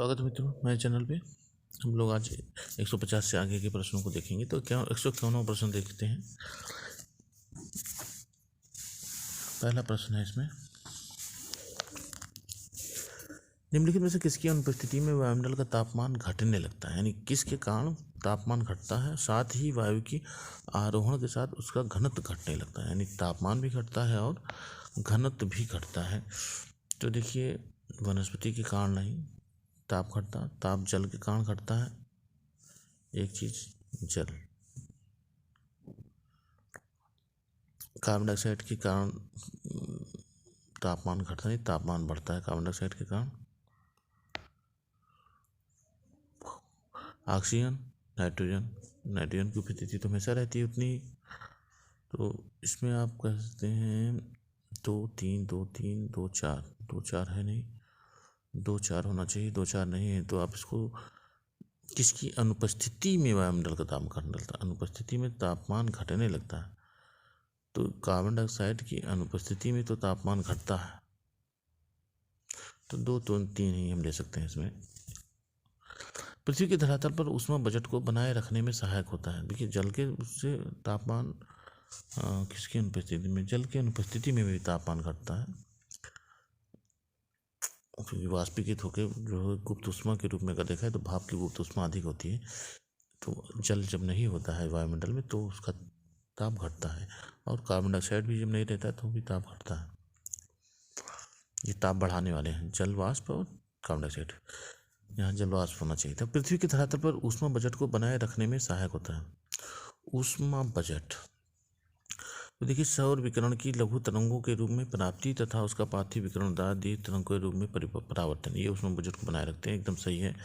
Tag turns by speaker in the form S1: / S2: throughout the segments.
S1: स्वागत है मित्रों मेरे चैनल पे। हम लोग आज 150 से आगे के प्रश्नों को देखेंगे। तो क्या 151वां प्रश्न देखते हैं। पहला प्रश्न है इसमें, निम्नलिखित में से किसकी अनुपस्थिति में वायुमंडल का तापमान घटने लगता है। यानी किसके कारण तापमान घटता है, साथ ही वायु की आरोहण के साथ उसका घनत्व घटने लगता है। यानी तापमान भी घटता है और घनत्व भी घटता है। तो देखिए, वनस्पति के कारण नहीं ताप घटता, ताप जल के कारण घटता है। एक चीज जल, कार्बन डाइऑक्साइड के कारण तापमान घटता नहीं, तापमान बढ़ता है कार्बन डाइऑक्साइड के कारण। ऑक्सीजन, नाइट्रोजन की उपस्थिति तो हमेशा रहती है उतनी। तो इसमें आप कह सकते हैं 2 3 2 3 2 4, 2 4 है नहीं, 2 4 होना चाहिए, 2 4 नहीं है। तो आप इसको किसकी अनुपस्थिति में वायुमंडल का तापमान घटने लगता है, अनुपस्थिति में तापमान घटने लगता है। तो कार्बन डाइऑक्साइड की अनुपस्थिति में तो तापमान घटता है। तो 2 3 ही हम ले सकते हैं इसमें। पृथ्वी के धरातल पर ऊष्मा बजट को बनाए रखने में सहायक होता है। देखिए, जल के उससे तापमान किसकी अनुपस्थिति में, जल की अनुपस्थिति में भी तापमान घटता है, क्योंकि वाष्पीकृत होकर जो गुप्त ऊष्मा के रूप में अगर देखा है तो भाप की गुप्त ऊष्मा अधिक होती है। तो जल जब नहीं होता है वायुमंडल में तो उसका ताप घटता है, और कार्बन डाइऑक्साइड भी जब नहीं रहता है तो भी ताप घटता है। ये ताप बढ़ाने वाले हैं, जल वाष्प और कार्बन डाइऑक्साइड। यहाँ जल वाष्प होना चाहिए था। पृथ्वी के धरातल पर ऊष्मा बजट को बनाए रखने में सहायक होता है। ऊष्मा बजट, तो देखिए, सौर विकिरण की लघु तरंगों के रूप में प्राप्ति तथा उसका पार्थिव विकिरण द्वारा दी तरंगों के रूप में परावर्तन, ये ऊष्मा बजट को बनाए रखते हैं। एकदम सही है।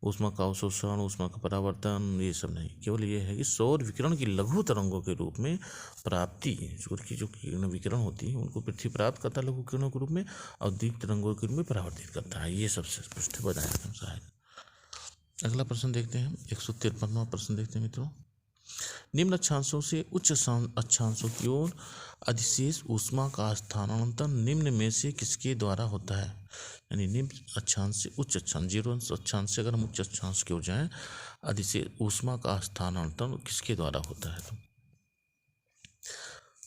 S1: ऊष्मा का अवशोषण, ऊष्मा का परावर्तन, ये सब नहीं, केवल ये है कि सौर विकिरण की लघु तरंगों के रूप में प्राप्ति, उसकी जो विकिरण होती है उनको पृथ्वी प्राप्त करता है लघु किरणों के रूप में, और दीप तरंगों के रूप में परावर्तित करता है। ये सबसे स्पष्ट बनाए रखना सहायक। अगला प्रश्न देखते हैं, 153वां प्रश्न देखते हैं मित्रों। निम्न अक्षांशों से उच्च अक्षांशों की ओर अधिशेष ऊष्मा का स्थानांतरण निम्न में से किसके द्वारा होता है। यानी निम्न अक्षांश से उच्च अक्षांश, 0 अक्षांश से अगर हम उच्च अक्षांश की ओर जाएं, अधिशेष ऊष्मा का स्थानांतरण किसके द्वारा होता है।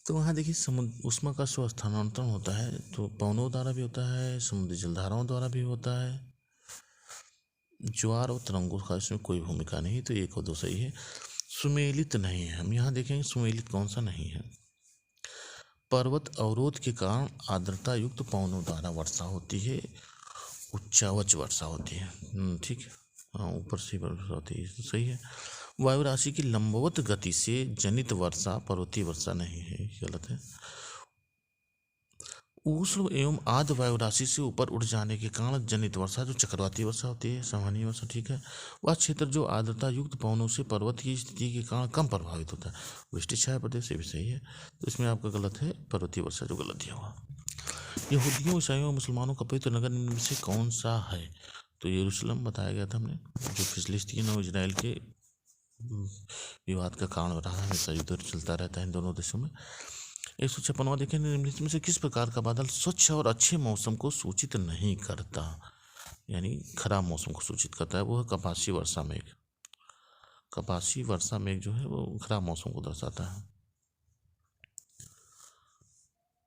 S1: तो वहाँ देखिए, समुद्र ऊष्मा का स्व स्थानांतरण होता है तो पवनों द्वारा भी होता है, समुद्री जलधाराओं द्वारा भी होता है। ज्वार और तरंगों का इसमें कोई भूमिका नहीं, तो 1 और 2 सही है। सुमेलित नहीं है, हम यहाँ देखेंगे सुमेलित कौन सा नहीं है। पर्वत अवरोध के कारण आर्द्रता युक्त पवनों द्वारा वर्षा होती है, उच्चावच वर्षा होती है। ठीक है, हाँ, ऊपर से वर्षा होती है, सही है। वायु राशि की लंबवत गति से जनित वर्षा पर्वतीय वर्षा नहीं है, गलत है। उष्ण एवं आर्द्र वायु राशि से ऊपर उठ जाने के कारण जनित वर्षा जो चक्रवाती वर्षा होती है, सामान्य वर्षा, ठीक है। वह क्षेत्र जो आर्द्रता युक्त पवनों से पर्वत की स्थिति के कारण कम प्रभावित होता है, वृष्टि छाया प्रदेश से भी सही है। तो इसमें आपका गलत है, पर्वतीय वर्षा जो गलत दिया हुआ। यहूदियों, ईसाइयों और मुसलमानों का पवित्र नगर इनमें से कौन सा है। तो यरूशलेम बताया गया था हमने, जो फिलिस्तीन और इजराइल के विवाद का कारण रहा है, हमेशा युद्ध चलता रहता है इन दोनों देशों में। 156वां देखें, निम्नलिखित में से किस प्रकार का बादल स्वच्छ और अच्छे मौसम को सूचित नहीं करता, यानी खराब मौसम को सूचित करता है। वो है कपासी वर्षा मेघ। कपासी वर्षा मेघ जो है वो खराब मौसम को दर्शाता है।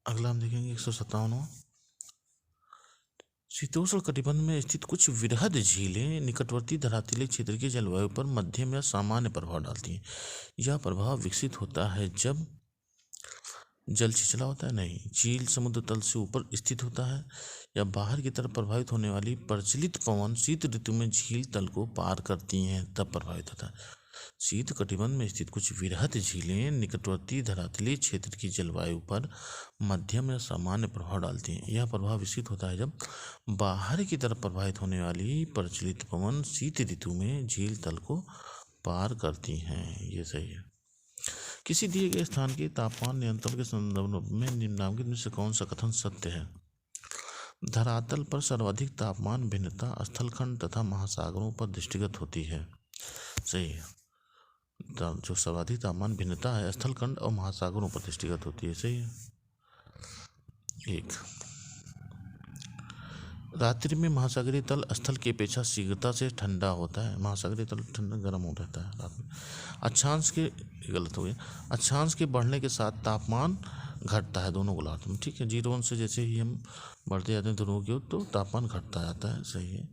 S1: अगला हम देखेंगे 157वां। शीतोष्ण कटिबंध में स्थित कुछ वृहद झीलें निकटवर्ती धरातलीय क्षेत्र की जलवायु पर मध्यम या सामान्य प्रभाव डालती हैं। यह प्रभाव विकसित होता है जब जल छिछला होता है, नहीं, झील समुद्र तल से ऊपर स्थित होता है, या बाहर की तरफ प्रभावित होने वाली प्रचलित पवन शीत ऋतु में झील तल को पार करती हैं, तब प्रभावित होता है। शीत कटिबंध में स्थित कुछ वृहद झीलें निकटवर्ती धरातलीय क्षेत्र की जलवायु पर मध्यम या सामान्य प्रभाव डालती हैं। यह प्रभाव विकसित होता है जब बाहर की तरफ प्रभावित होने वाली प्रचलित पवन शीत ऋतु में झील तल को पार करती हैं। ये सही है। किसी दिए गए स्थान के तापमान नियंत्रण के संदर्भ में निम्नलिखित में से कौन सा कथन सत्य है। धरातल पर सर्वाधिक तापमान भिन्नता स्थलखंड तथा महासागरों पर दृष्टिगत होती है, सही है। जो सर्वाधिक तापमान भिन्नता है स्थलखंड और महासागरों पर दृष्टिगत होती है, सही है। 1 रात्रि में महासागरीय तल स्थल की अपेक्षा शीघ्रता से ठंडा होता है। महासागरीय तल ठंडा गर्म हो रहता है रात में। अक्षांश के, गलत हो गया, अक्षांश के बढ़ने के साथ तापमान घटता है दोनों गोलार्ध में। ठीक है, 0 से जैसे ही हम बढ़ते जाते हैं ध्रुवों की ओर तो तापमान घटता जाता है। सही है।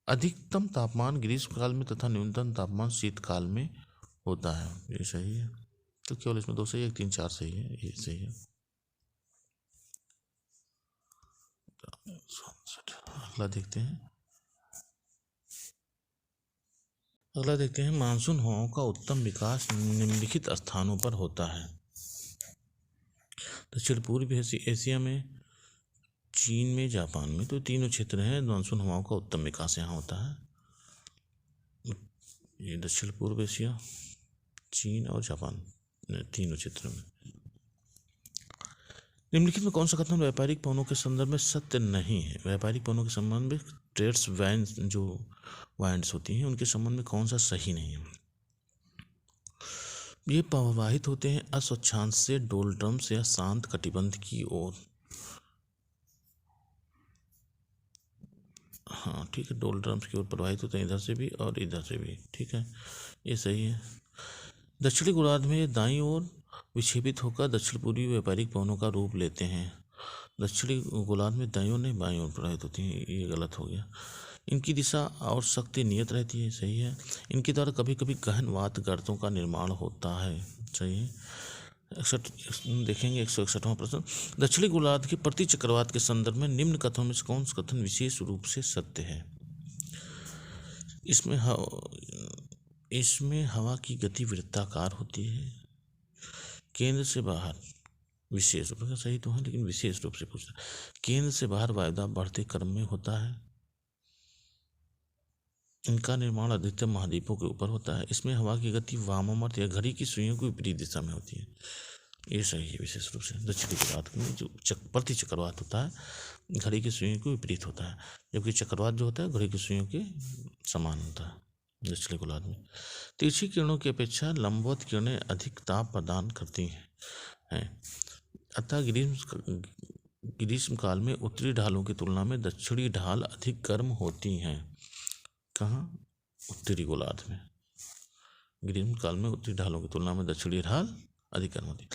S1: अधिकतम तापमान ग्रीष्म काल में तथा न्यूनतम तापमान शीतकाल में होता है। ये सही है। तो केवल इसमें 2 सही है, 3 4 सही है, ये सही है। अगला देखते हैं। अगला देखते हैं, मानसून हवाओं का उत्तम विकास निम्नलिखित स्थानों पर होता है। दक्षिण पूर्वी एशिया में, चीन में, जापान में। तो तीनों क्षेत्र हैं, मानसून हवाओं का उत्तम विकास यहाँ होता है। ये दक्षिण पूर्व एशिया, चीन और जापान, तीनों क्षेत्रों में। निम्नलिखित में कौन सा कथन व्यापारिक पवनों के संदर्भ में सत्य नहीं है? व्यापारिक पवनों के संबंध में ट्रेड्स वाइंड्स, जो वाइंड्स होती हैं, उनके संबंध में कौन सा सही नहीं है? ये प्रवाहित होते हैं अस्वच्छांश से डोलड्रम्स या शांत कटिबंध की ओर। हाँ ठीक है, डोलड्रम्स की ओर प्रवाहित होते हैं, इधर से भी और इधर से भी। ठीक है, ये सही है। दक्षिणी गोलार्ध में ये दाईं ओर विक्षेपित होकर दक्षिण पूर्वी व्यापारिक पवनों का रूप लेते हैं। दक्षिणी गोलार्ध में दाईं ओर नहीं बाईं ओर प्रवाहित होती हैं, ये गलत हो गया। इनकी दिशा और शक्ति नियत रहती है। सही है। इनके द्वारा कभी कभी गहन वात गर्तों का निर्माण होता है। सही है। 61 देखेंगे, 161वां प्रश्न, दक्षिणी गोलार्ध के प्रति चक्रवात के संदर्भ में निम्न कथनों में से कौन सा कथन विशेष रूप से सत्य है? इसमें हवा की गति वृत्ताकार होती है, केंद्र से बाहर, विशेष रूप से सही तो है लेकिन विशेष रूप से पूछ रहा है। केंद्र से बाहर वायुदाब बढ़ते क्रम में होता है। इनका निर्माण अधिकतर महाद्वीपों के ऊपर होता है। इसमें हवा की गति वामावर्त या घड़ी की सुइयों की विपरीत दिशा में होती है। ये सही है। विशेष रूप से दक्षिणी गोलार्ध में जो प्रति चक्रवात होता है घड़ी की सुइयों के विपरीत होता है, जबकि चक्रवात जो होता है घड़ी की सुइयों के समान होता है दक्षिणी गोलार्ध में। तिरछी किरणों की अपेक्षा लंबवत किरणें अधिक ताप प्रदान करती हैं, अतः ग्रीष्म काल में उत्तरी ढालों की तुलना में दक्षिणी ढाल अधिक गर्म होती हैं। कहाँ? उत्तरी गोलार्ध में। ग्रीष्म काल में उत्तरी ढालों की तुलना में दक्षिणी ढाल अधिक गर्म होती है।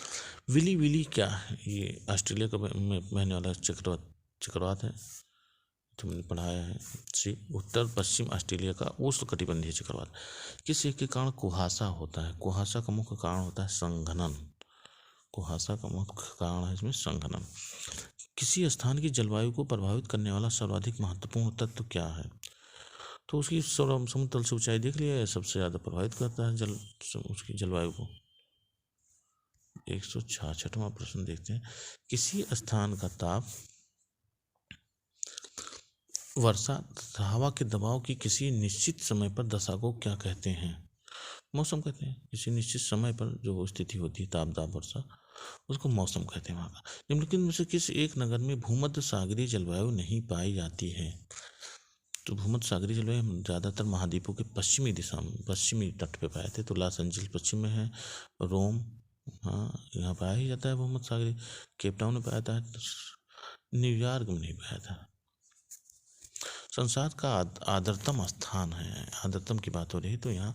S1: विली विली क्या है? ये ऑस्ट्रेलिया का बहने वाला चक्रवात है, तो मैंने पढ़ाया है। सी उत्तर पश्चिम ऑस्ट्रेलिया का उष्णकटिबंधीय चक्रवात। किस एक के कारण कुहासा होता है? कुहासा का मुख्य कारण होता है संघनन। कुहासा का मुख्य कारण है इसमें संघनन। किसी स्थान की जलवायु को प्रभावित करने वाला सर्वाधिक महत्वपूर्ण तत्व क्या है? तो उसकी समुद्र तल से ऊंचाई देख लिया है, सबसे ज़्यादा प्रभावित करता है उसकी जलवायु को। 166वां प्रश्न देखते हैं, किसी स्थान का ताप, वर्षा तथा हवा के दबाव की किसी निश्चित समय पर दशा को क्या कहते हैं? मौसम कहते हैं। किसी निश्चित समय पर जो स्थिति होती है ताप दाब वर्षा, उसको मौसम कहते हैं वहाँ का। निम्नलिखित में से किस एक नगर में भूमध्य सागरीय जलवायु नहीं पाई जाती है? तो भूमध्य सागरीय जलवायु ज़्यादातर महाद्वीपों के पश्चिमी दिशा में, पश्चिमी तट पे पाए थे। तो लॉस एंजल्स पश्चिम में है, रोम, हाँ यहाँ पाया ही जाता है भूमध्य सागरीय। केप टाउन में पाया था, न्यूयॉर्क में नहीं पाया था। संसार का आर्द्रतम स्थान है, आर्द्रतम की बात हो रही है तो यहाँ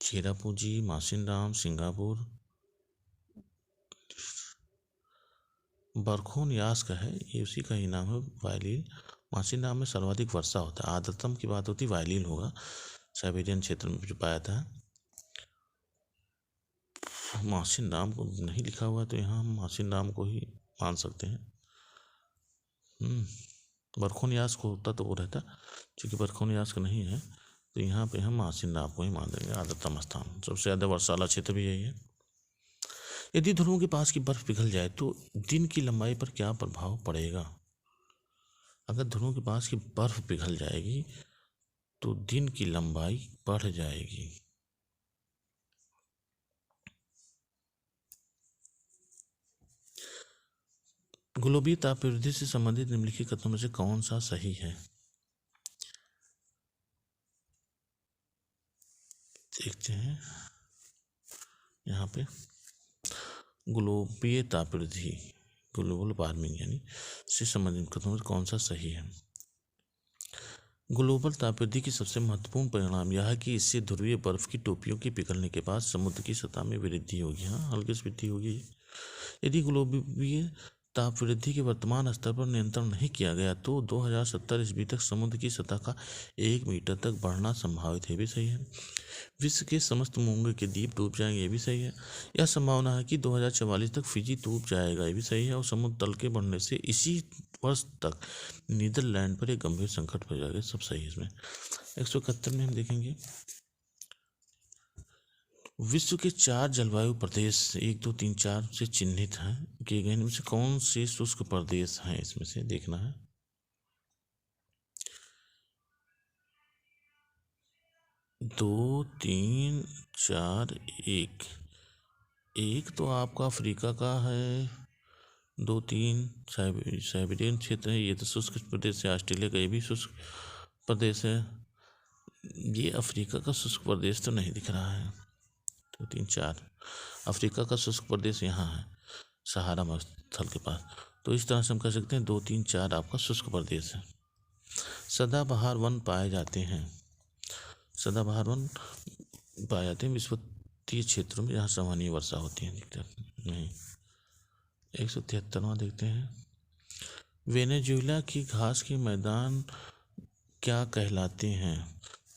S1: चेरापूंजी, मासिनराम, सिंगापुर, बरखोन यास्क है, ये उसी का ही नाम है, वायलिन। मासिनराम में सर्वाधिक वर्षा होता है। आर्द्रतम की बात होती वायलिन होगा, साइबेरियन क्षेत्र में जो पाया था। मासिनराम को नहीं लिखा हुआ तो यहाँ हम मासिनराम को ही मान सकते हैं। बरखोन यास्क होता तो वो रहता, क्योंकि बरखोन यास्क नहीं है तो यहाँ पे हम मासिनराम को ही मान देंगे आर्द्रतम स्थान। सबसे ज़्यादा वर्षा वाला क्षेत्र भी यही है। यदि ध्रुवों के पास की बर्फ पिघल जाए तो दिन की लंबाई पर क्या प्रभाव पड़ेगा? अगर ध्रुवों के पास की बर्फ पिघल जाएगी तो दिन की लंबाई बढ़ जाएगी। ग्लोबीय तापवृद्धि से संबंधित निम्नलिखित कथनों में से कौन सा सही है? देखते हैं यहाँ पे, ग्लोबीय तापवृद्धि, ग्लोबल वार्मिंग यानी से संबंधित कथनों में कौन सा सही है? ग्लोबल तापवृद्धि की सबसे महत्वपूर्ण परिणाम यह है कि इससे ध्रुवीय बर्फ की टोपियों के पिघलने के बाद समुद्र की सतह में वृद्धि होगी। हाँ, हल्की सी वृद्धि होगी। यदि ग्लोबीय तापवृद्धि के वर्तमान स्तर पर नियंत्रण नहीं किया गया तो 2070 ईस्वी तक समुद्र की सतह का 1 मीटर तक बढ़ना संभावित है। भी सही है। विश्व के समस्त मूंगे के द्वीप डूब जाएंगे। ये भी सही है। यह संभावना है कि 2044 तक फिजी डूब जाएगा। ये भी सही है। और समुद्र तल के बढ़ने से इसी वर्ष तक नीदरलैंड पर एक गंभीर संकट हो जाएगा। सब सही है इसमें। 171 में हम देखेंगे विश्व के 4 जलवायु प्रदेश 1, 2, 3, 4 से चिन्हित हैं किए गए। इनमें से कौन से शुष्क प्रदेश हैं? इसमें से देखना है। 2, 3, 4, 1 तो आपका अफ्रीका का है। 2, 3 साइबेरियन क्षेत्र है। ये तो शुष्क प्रदेश है। ऑस्ट्रेलिया का ये भी शुष्क प्रदेश है। ये अफ्रीका का शुष्क प्रदेश तो नहीं दिख रहा है। 2, 3, 4 अफ्रीका का शुष्क प्रदेश यहाँ है, सहारा मरुस्थल के पास। तो इस तरह से हम कह सकते हैं 2, 3, 4 आपका शुष्क प्रदेश है। सदाबहार वन पाए जाते हैं। सदाबहार वन पाए जाते हैं विषुवतीय क्षेत्रों में जहाँ सामान्य वर्षा होती है। नहीं। 173वां देखते हैं। वेनेजुएला की घास के मैदान क्या कहलाते हैं?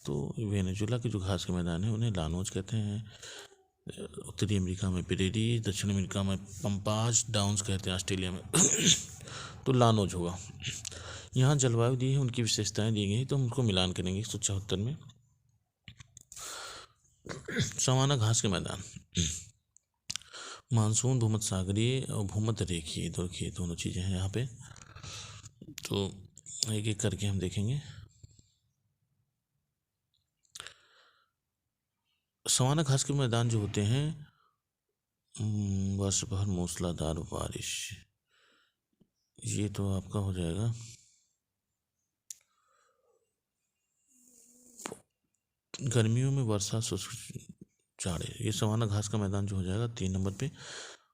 S1: तो वेनेजुएला के जो घास के मैदान है उन्हें लानोज कहते हैं। उत्तरी अमेरिका में प्रेरी, दक्षिण अमेरिका में पंपास डाउन्स कहते हैं, ऑस्ट्रेलिया में तो लानोज होगा। यहाँ जलवायु दी है, उनकी विशेषताएं दी गई हैं, तो हम उनको मिलान करेंगे। 174 में सवाना घास के मैदान, मानसून भूमध्य सागरीय और भूमध्य रेखीय दोनों चीज़ें हैं यहाँ पे। तो एक एक करके हम देखेंगे। सवाना घास के मैदान जो होते हैं वर्ष भर मूसलाधार बारिश, ये तो आपका हो जाएगा गर्मियों में वर्षा शुष्क जाड़े। ये सवाना घास का मैदान जो हो जाएगा 3 नंबर पे।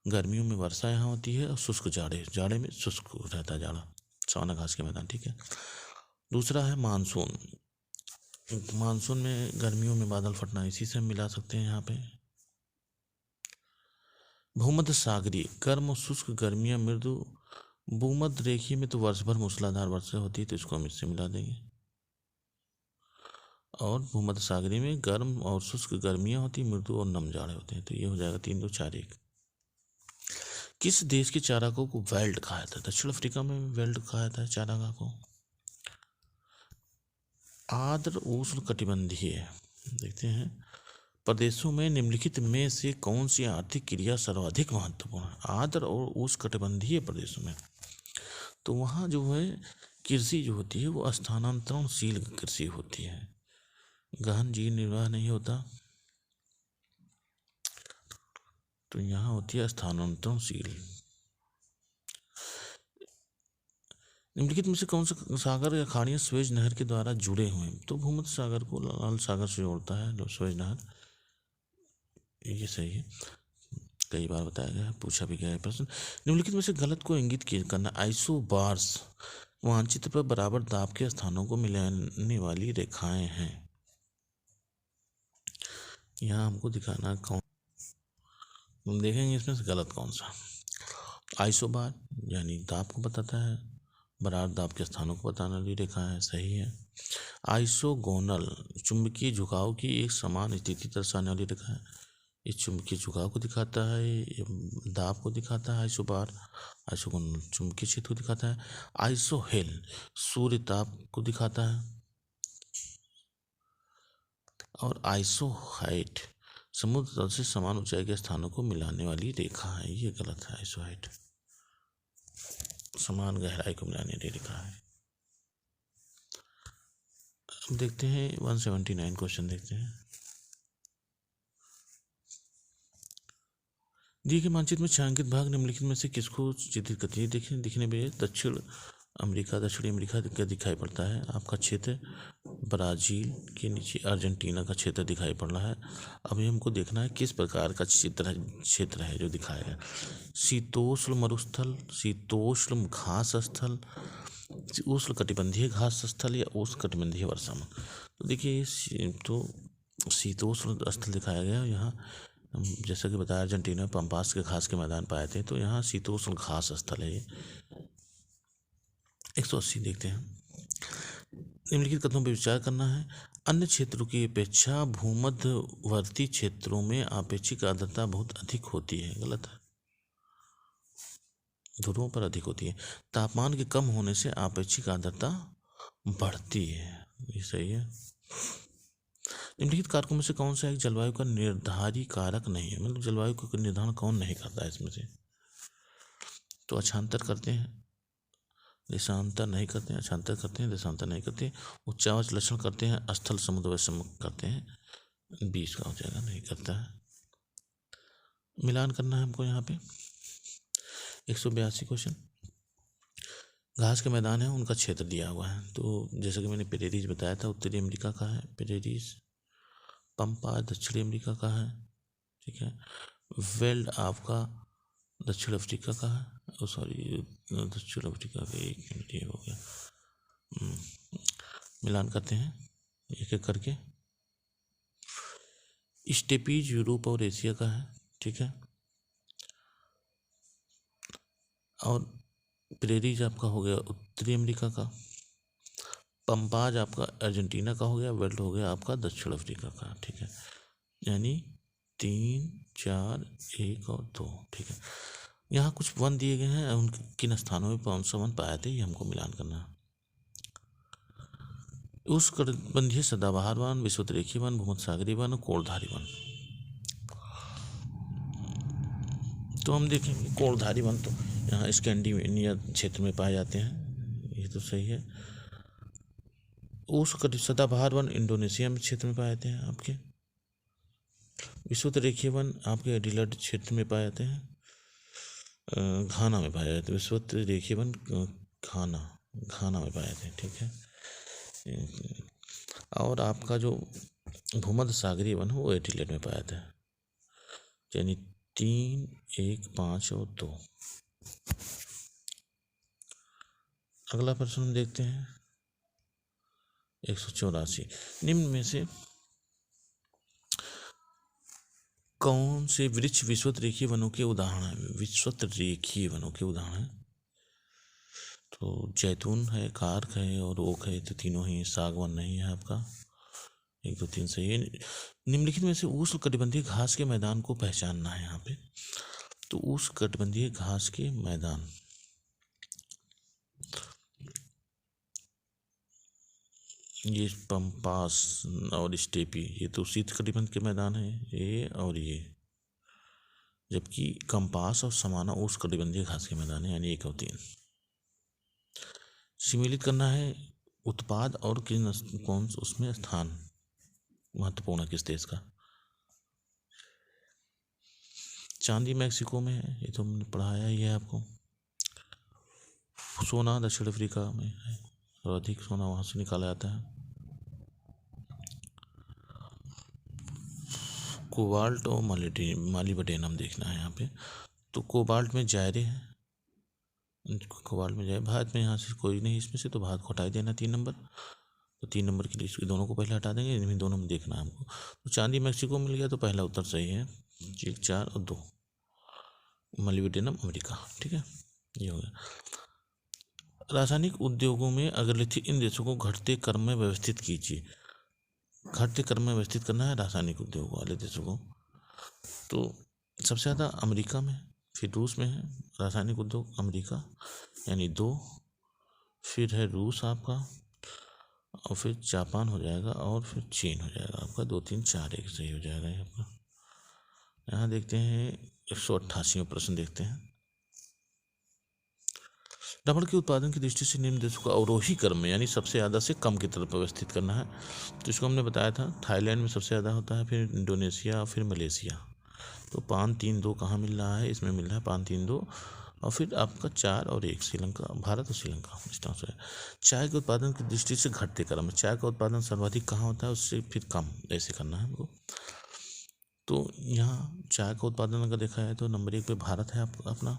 S1: गर्मियों में वर्षा यहाँ होती है और शुष्क जाड़े में शुष्क रहता है जाड़ा। सवाना घास के मैदान, ठीक है। दूसरा है मानसून। मानसून में गर्मियों में बादल फटना, इसी से हम मिला सकते हैं यहाँ पे। भूमध्य सागरीय गर्म और शुष्क गर्मियाँ मृदु। भूमध्य रेखीय में तो वर्ष भर मूसलाधार वर्षा होती है, तो इसको हम इससे मिला देंगे। और भूमध्य सागरीय में गर्म और शुष्क गर्मियाँ होती है, मृदु और नम जाड़े होते हैं। तो ये हो जाएगा 3, 2, 4, 1। किस देश के चारागाह को वेल्ड कहा जाता है? दक्षिण अफ्रीका में वेल्ड कहा जाता है चारागाह को। आर्द्र उष्ण कटिबंधीय देखते हैं प्रदेशों में निम्नलिखित में से कौन सी आर्थिक क्रिया सर्वाधिक महत्वपूर्ण है? आर्द्र और उष्ण कटिबंधीय प्रदेशों में तो वहाँ जो है कृषि जो होती है वो स्थानांतरणशील कृषि होती है, गहन जीवन निर्वाह नहीं होता। तो यहाँ होती है स्थानांतरणशील। निम्नलिखित में से कौन सा सागर या खाड़ियाँ स्वेज नहर के द्वारा जुड़े हुए हैं? तो भूमध्य सागर को लाल सागर से जोड़ता है जो स्वेज नहर, ये सही है। कई बार बताया गया है, पूछा भी गया है प्रश्न। निम्नलिखित में से गलत को इंगित करना। आइसोबार्स मानचित्र पर बराबर दाब के स्थानों को मिलाने वाली रेखाएं हैं। यहाँ हमको दिखाना कौन, हम देखेंगे इसमें से गलत कौन सा। आइसोबार यानी दाब को बताता है, बराबर दाब के स्थानों को बताने वाली रेखा है, सही है। आइसोगोनल चुंबकीय झुकाव की एक समान स्थिति दर्शाने वाली रेखा है, इस चुंबकीय झुकाव को दिखाता है, दाब को दिखाता है। आइसोबार आइसोगोनल चुंबकीय क्षेत्र को दिखाता है। आइसोहेल सूर्य ताप को दिखाता है। और आइसोहाइट समुद्र तल से समान ऊंचाई के स्थानों को मिलाने वाली रेखा है, ये गलत है। आइसोहाइट समान गहराई को मिलाने वाली रेखा है। अब देखते हैं 179 क्वेश्चन देखते हैं। दिए गए मानचित्र में छायांकित भाग निम्नलिखित में से किसको चित्रित करती है? देखिए दिखने में दक्षिण अमेरिका, दक्षिणी अमेरिका क्या दिखाई पड़ता है आपका क्षेत्र, ब्राज़ील के नीचे अर्जेंटीना का क्षेत्र दिखाई पड़ रहा है। अभी हमको देखना है किस प्रकार का क्षेत्र है जो दिखाया है। शीतोष्ण मरुस्थल, शीतोष्ण घास स्थल, उष्ण कटिबंधीय घास स्थल या उष्ण कटिबंधीय वर्षावन। तो देखिए तो शीतोष्ण स्थल दिखाया गया यहाँ, जैसा कि बताया अर्जेंटीना पंपास के घास के मैदान पाए थे, तो यहाँ शीतोष्ण घास स्थल है ये। 180 देखते हैं। निम्नलिखित कथनों पर विचार करना है। अन्य क्षेत्रों की अपेक्षा भूमध्यवर्ती क्षेत्रों में आपेक्षिक आर्द्रता बहुत अधिक होती है। गलत है, ध्रुवों पर अधिक होती है। तापमान के कम होने से आपेक्षिक आर्द्रता बढ़ती है, ये सही है। निम्नलिखित कारकों में से कौन सा एक जलवायु का निर्धारी कारक नहीं है, मतलब जलवायु का निर्धारण कौन नहीं करता है इसमें से? तो अक्षांतर करते हैं, देशांतर नहीं करते हैं, अक्षांतर करते हैं, देशांतर नहीं करते, उच्चावच लक्षण करते हैं, स्थल समुद्र वैषम करते हैं। 20 का हो जाएगा, नहीं करता है। मिलान करना है हमको यहाँ पे। 182 क्वेश्चन। घास के मैदान है, उनका क्षेत्र दिया हुआ है। तो जैसा कि मैंने प्रेरीज बताया था, उत्तरी अमेरिका का है प्रेरीज। पंपा दक्षिणी अमेरिका का है, ठीक है। वेल्ड आपका दक्षिण अफ्रीका का है, सॉरी दक्षिण अफ्रीका का, 1 मिनट ये हो गया। मिलान करते हैं एक एक करके। स्टेपीज यूरोप और एशिया का है, ठीक है। और प्रेरीज आपका हो गया उत्तरी अमेरिका का। पंपाज आपका अर्जेंटीना का हो गया। वेल्ड हो गया आपका दक्षिण अफ्रीका का, ठीक है। यानी 3, 4, 1 और 2, ठीक है। यहाँ कुछ वन दिए गए हैं, उन किन स्थानों में कौन सा वन पाए थे, ये हमको मिलान करना है। उष्णकटिबंधीय सदाबहार वन, विषुवतरेखीय वन, भूमध्यसागरीय वन और कोरधारी वन। तो हम देखेंगे कोरधारी वन तो यहाँ स्कैंडिनेविया क्षेत्र में पाए जाते हैं, ये तो सही है। उष्ण सदाबहार वन इंडोनेशिया में क्षेत्र में पाए जाते हैं आपके। विषुवतरेखीय वन आपके एडिलेड क्षेत्र में पाए जाते हैं, घाना में पाए जाते हैं। विषुवतरेखीय वन घाना में पाए जाते हैं, ठीक है। और आपका जो भूमध्य सागरीय वन है वो एडिलेड में पाया जाता है। यानी 3, 1, 5 और 2। अगला प्रश्न हम देखते हैं 184। निम्न में से कौन से वृक्ष विषुवतरेखीय वनों के उदाहरण हैं? विषुवतरेखीय वनों के उदाहरण हैं तो जैतून है, कार्क है और ओक है, तो तीनों ही। सागवान नहीं है आपका। 1, 2, 3 सही है। निम्नलिखित में से उष्ण कटिबंधीय घास के मैदान को पहचानना है यहाँ पे। तो उष्ण कटिबंधीय घास के मैदान, ये पंपास और स्टेपी, ये तो शीत कटिबंध के मैदान है ये और ये। जबकि कंपास और समाना उष्ण कटिबंधीय घास के मैदान है, यानी 1 और 3। सम्मिलित करना है उत्पाद और कौन उसमें स्थान महत्वपूर्ण है किस देश का। चांदी मैक्सिको में है, ये तो हमने पढ़ाया ही है आपको। सोना दक्षिण अफ्रीका में है और अधिक सोना वहाँ से निकाला जाता है। कोबाल्ट और मालिबडेनम देखना है यहाँ पे। तो कोबाल्ट में जायरे है, कोबाल्ट में जाए। भारत में यहाँ से कोई नहीं इसमें से, तो भारत को हटा देना 3 नंबर। तो 3 नंबर की लिस्ट दोनों को पहले हटा देंगे, इनमें दोनों में देखना है हमको। तो चांदी मैक्सिको मिल गया, तो पहला उत्तर सही है। 1, 4 और 2। मालिबडेनम अमेरिका, ठीक है, ये हो गया। रासायनिक उद्योगों में अग्रलिखित इन देशों को घटते क्रम में व्यवस्थित कीजिए। घटते क्रम में व्यवस्थित करना है रासायनिक उद्योग वाले देशों को। तो सबसे ज़्यादा अमेरिका में, फिर रूस में है रासायनिक उद्योग, अमेरिका यानी 2, फिर है रूस आपका, और फिर जापान हो जाएगा, और फिर चीन हो जाएगा आपका। 2, 3, 4 एक सही हो जाएगा ये आपका। यहाँ देखते हैं 188वां प्रश्न देखते हैं। रबड़ के उत्पादन की दृष्टि से निम्न देशों को अवरोही क्रम में, यानी सबसे ज़्यादा से कम की तरफ व्यवस्थित करना है। तो इसको हमने बताया था, थाईलैंड में सबसे ज़्यादा होता है, फिर इंडोनेशिया, फिर मलेशिया। तो 5, 3, 2 कहाँ मिल रहा है? इसमें मिल रहा है 5, 3, 2 और फिर आपका 4 और 1 श्रीलंका, भारत और श्रीलंका इस तरह से। चाय के उत्पादन की दृष्टि से घटते क्रम में चाय का उत्पादन सर्वाधिक कहाँ होता है, उससे फिर कम, ऐसे करना है हमको। तो यहाँ चाय का उत्पादन अगर देखा है तो नंबर 1 पे भारत है अपना,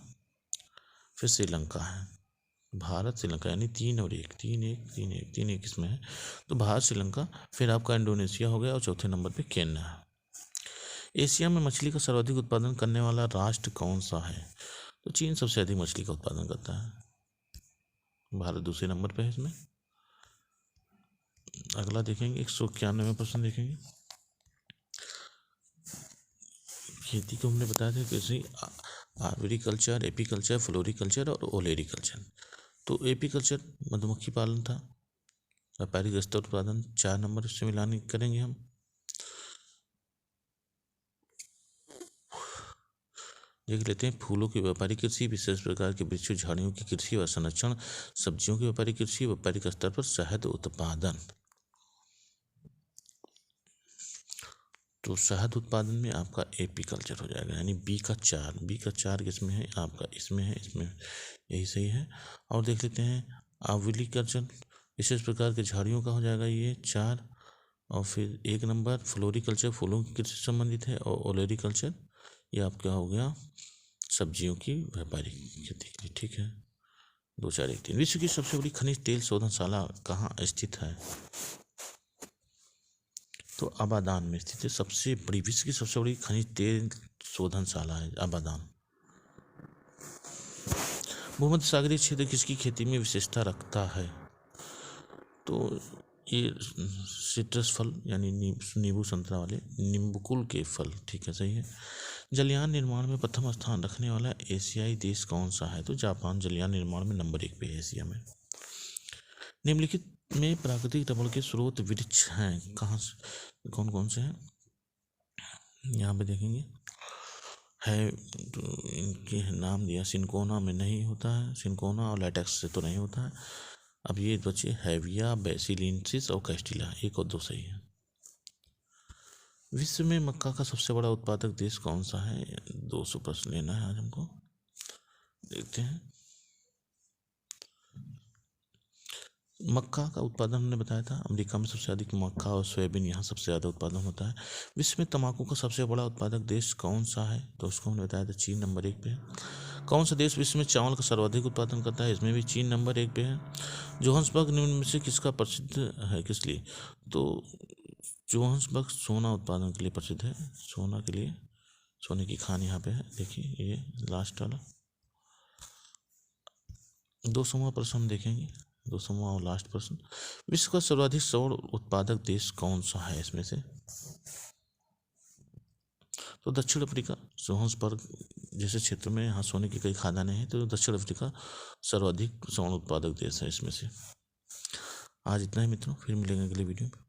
S1: फिर श्रीलंका है, भारत श्रीलंका यानी 3 और 1, 3-1 इसमें है, तो भारत श्रीलंका, फिर आपका इंडोनेशिया हो गया और चौथे नंबर पे केन्या है। एशिया में मछली का सर्वाधिक उत्पादन करने वाला राष्ट्र कौन सा है, तो चीन सबसे अधिक मछली का उत्पादन करता है, भारत दूसरे नंबर पे है इसमें। अगला देखेंगे 191 प्रश्न देखेंगे। खेती को हमने बताया था कृषि, एग्रीकल्चर, एपीकल्चर, फ्लोरिकल्चर और ओलेरिकल्चर। तो एपीकल्चर मधुमक्खी पालन था, व्यापारिक स्तर उत्पादन 4 नंबर से मिलान करेंगे हम। देख लेते हैं फूलों की व्यापारिक कृषि, विशेष प्रकार के वृक्षों झाड़ियों की कृषि व संरक्षण, सब्जियों की व्यापारिक कृषि, व्यापारिक स्तर पर शहद उत्पादन। तो शहद उत्पादन में आपका एपीकल्चर हो जाएगा, यानी बी का 4 किसमें है आपका, इसमें है, इसमें, यही सही है। और देख लेते हैं आविलिकल्चर, विशेष प्रकार के झाड़ियों का हो जाएगा ये 4, और फिर 1 नंबर फ्लोरिकल्चर, फूलों की कृषि से संबंधित है, और ओलेरिकल्चर ये आपका हो गया सब्जियों की व्यापारिक खेती के लिए, ठीक है। 2, 4, 1, 3। विश्व की सबसे बड़ी खनिज तेल शोधनशाला कहाँ स्थित है, तो आबादान में स्थित है। सबसे बड़ी, विश्व की सबसे बड़ी खनिज तेल शोधनशाला है आबादान। भूमध्य सागरीय क्षेत्र किसकी खेती में विशेषता रखता है, तो ये सिट्रस फल यानी नींबू संतरा वाले नींबुकुल के फल, ठीक है, सही है। जलयान निर्माण में प्रथम स्थान रखने वाला एशियाई देश कौन सा है, तो जापान जलयान निर्माण में नंबर 1 पे है एशिया में। निम्नलिखित में प्राकृतिक रबड़ के स्रोत वृक्ष हैं, कहाँ से, कौन कौन से हैं, यहाँ पे देखेंगे है, तो इनके नाम दिया, सिनकोना में नहीं होता है, सिनकोना और लैटेक्स से तो नहीं होता है। अब ये बचे हैविया, बेसिलिनेसिस और कैस्टिला, 1 और 2 सही है। विश्व में मक्का का सबसे बड़ा उत्पादक देश कौन सा है, 200 प्रश्न लेना है आज हमको, देखते हैं। मक्का का उत्पादन हमने बताया था, अमेरिका में सबसे अधिक मक्का और सोयाबीन यहाँ सबसे ज़्यादा उत्पादन होता है। विश्व में तंबाकू का सबसे बड़ा उत्पादक देश कौन सा है, तो उसको हमने बताया था चीन नंबर 1 पे है। कौन सा देश विश्व में चावल का सर्वाधिक उत्पादन करता है, इसमें भी चीन नंबर 1 पे है। जोहान्सबर्ग निम्न में से किसका प्रसिद्ध है, किस लिए, तो जोहान्सबर्ग सोना उत्पादन के लिए प्रसिद्ध है, सोना के लिए, सोने की खान यहाँ पे है, देखिए ये लास्ट वाला। 200वां प्रश्न हम देखेंगे, 200वां और लास्ट प्रश्न। विश्व का सर्वाधिक सौर उत्पादक देश कौन सा है इसमें से, तो दक्षिण अफ्रीका। जोहान्सबर्ग जैसे क्षेत्र में यहाँ सोने की कई खदानें हैं, तो दक्षिण अफ्रीका सर्वाधिक स्वर्ण उत्पादक देश है इसमें से। आज इतना ही मित्रों, फिर मिलेंगे अगले वीडियो में।